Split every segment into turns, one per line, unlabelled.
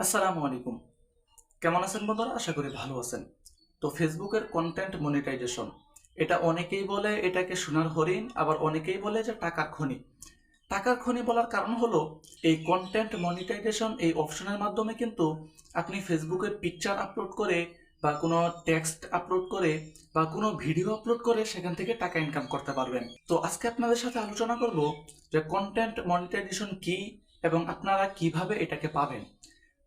আসসালামু আলাইকুম। কেমন আছেন বন্ধুরা? আশা করি ভালো আছেন। তো ফেসবুকের কন্টেন্ট মনিটাইজেশন, এটা অনেকেই বলে এটাকে সোনার হরিণ, আবার অনেকেই বলে যে টাকার খনি। টাকার খনি বলার কারণ হলো এই কন্টেন্ট মনিটাইজেশন এই অপশনের মাধ্যমে কিন্তু আপনি ফেসবুকে পিকচার আপলোড করে বা কোনো টেক্সট আপলোড করে বা কোনো ভিডিও আপলোড করে সেখান থেকে টাকা ইনকাম করতে পারবেন। তো আজকে আপনাদের সাথে আলোচনা করব যে কন্টেন্ট মনিটাইজেশন কি এবং আপনারা কিভাবে এটাকে পাবেন।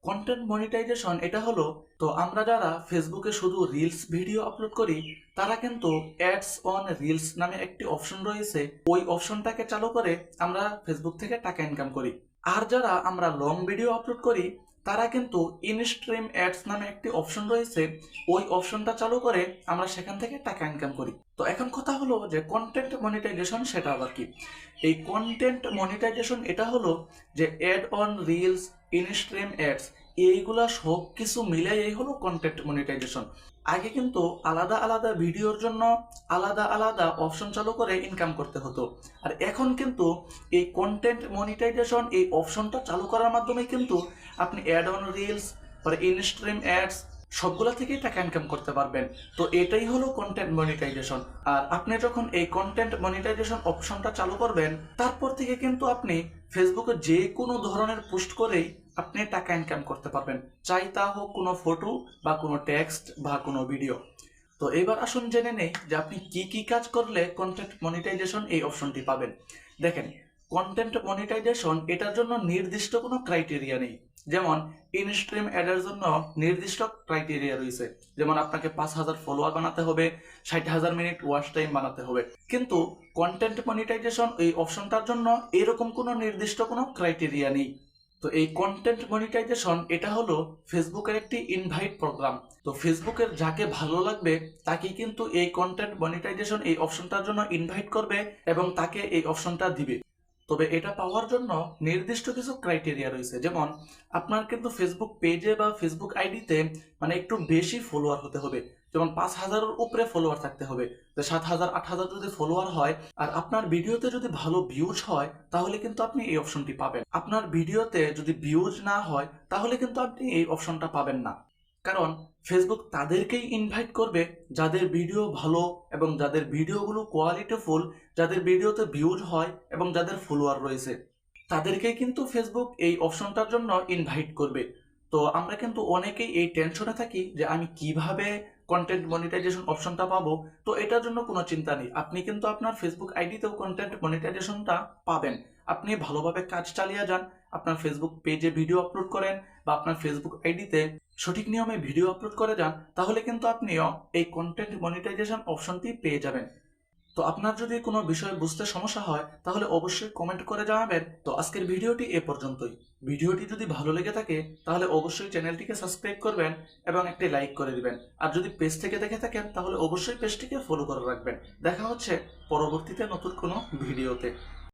কন্টেন্ট মনিটাইজেশন এটা হলো, তো আমরা যারা ফেসবুকে শুধু রিলস ভিডিও আপলোড করি তারা কিন্তু অ্যাডস অন রিলস নামে একটি অপশন রয়েছে, ওই অপশনটাকে চালু করে আমরা ফেসবুক থেকে টাকা ইনকাম করি। আর যারা আমরা লং ভিডিও আপলোড করি তারা কিন্তু ইন স্ট্রিম অ্যাডস নামে একটি অপশন রয়েছে, ওই অপশনটা চালু করে আমরা সেখান থেকে টাকা ইনকাম করি। তো এখন কথা হলো যে কন্টেন্ট মনিটাইজেশন সেটা আবার কি। এই কন্টেন্ট মনিটাইজেশন এটা হলো যে ad on reels, in stream ads, এইগুলা সব কিছু মিলে এই হলো কন্টেন্ট মনিটাইজেশন। আগে কিন্তু আলাদা আলাদা ভিডিওর জন্য আলাদা আলাদা অপশন চালু করে ইনকাম করতে হতো, আর এখন কিন্তু এই কন্টেন্ট মনিটাইজেশন এই অপশনটা চালু করার মাধ্যমে কিন্তু আপনি অ্যাড অন রিলস বা ইন স্ট্রিম অ্যাডস সবগুলা থেকেই টাকা ইনকাম করতে পারবেন। তো এটাই হলো কন্টেন্ট মনিটাইজেশন। আর আপনি যখন এই কন্টেন্ট মনিটাইজেশন অপশনটা চালু করবেন তারপর থেকে কিন্তু আপনি ফেসবুকে যে কোনো ধরনের পোস্ট করেই আপনি টাকা ইনকাম করতে পারবেন, চাই তা হোক কোনো ফটো বা কোনো টেক্সট বা কোনো ভিডিও। তো এবার আসুন জেনে নেই যে আপনি কি কি কাজ করলে কন্টেন্ট মনিটাইজেশন এই অপশনটি পাবেন। দেখেন, কন্টেন্ট মনিটাইজেশন এটার জন্য নির্দিষ্ট কোনো ক্রাইটেরিয়া নেই। যেমন ইন স্ট্রিম অ্যাডের জন্য নির্দিষ্ট ক্রাইটেরিয়া রয়েছে, যেমন আপনাকে 5,000 ফলোয়ার বানাতে হবে, 60,000 মিনিট ওয়াচ টাইম বানাতে হবে। কিন্তু কন্টেন্ট মনিটাইজেশন এই অপশনটার জন্য এরকম কোনো নির্দিষ্ট কোনো ক্রাইটেরিয়া নেই। তো এই কন্টেন্ট মনিটাইজেশন এটা হলো ফেসবুকের একটি ইনভাইট প্রোগ্রাম। তো ফেসবুকের যাকে ভালো লাগবে তাকে কিন্তু এই কন্টেন্ট মনিটাইজেশন এই অপশনটার জন্য ইনভাইট করবে এবং তাকে এই অপশনটা দিবে। তবে এটা পাওয়ার জন্য নির্দিষ্ট কিছু ক্রাইটেরিয়া রয়েছে, যেমন আপনার কিন্তু ফেসবুক পেজে বা ফেসবুক আইডিতে মানে একটু বেশি ফলোয়ার হতে হবে। যেমন 5,000-এর উপরে ফলোয়ার থাকতে হবে। যে 7,000 8,000 যদি ফলোয়ার হয় আর আপনার ভিডিওতে যদি ভালো ভিউজ হয় তাহলে কিন্তু আপনি এই অপশনটি পাবেন। আপনার ভিডিওতে যদি ভিউজ না হয় তাহলে কিন্তু আপনি এই অপশনটা পাবেন না। কারণ ফেসবুক তাদেরকেই ইনভাইট করবে যাদের ভিডিও ভালো এবং যাদের ভিডিওগুলো কোয়ালিটিফুল, যাদের ভিডিওতে ভিউজ হয় এবং যাদের ফলোয়ার রয়েছে, তাদেরকেই কিন্তু ফেসবুক এই অপশনটার জন্য ইনভাইট করবে। তো আমরা কিন্তু অনেকেই এই টেনশনে থাকি যে আমি কিভাবে কন্টেন্ট মনিটাইজেশন অপশনটা পাবো। তো এটার জন্য কোনো চিন্তা নেই, আপনি কিন্তু আপনার ফেসবুক আইডিতেও কন্টেন্ট মনিটাইজেশনটা পাবেন। আপনি ভালোভাবে কাজ চালিয়ে যান, আপনার ফেসবুক পেজে ভিডিও আপলোড করেন বা আপনার ফেসবুক আইডিতে সঠিক নিয়মে ভিডিও আপলোড করে যান, তাহলে কিন্তু আপনিও এই কন্টেন্ট মনিটাইজেশন অপশনটি পেয়ে যাবেন। তো আপনার যদি কোনো বিষয় বুঝতে সমস্যা হয় তাহলে অবশ্যই কমেন্ট করে জানাবেন। তো আজকের ভিডিওটি এ পর্যন্তই। ভিডিওটি যদি ভালো লেগে থাকে তাহলে অবশ্যই চ্যানেলটিকে সাবস্ক্রাইব করবেন এবং একটি লাইক করে দিবেন। আর যদি পেজ থেকে দেখে থাকেন তাহলে অবশ্যই পেজটিকে ফলো করে রাখবেন। দেখা হচ্ছে পরবর্তীতে নতুন কোনো ভিডিওতে।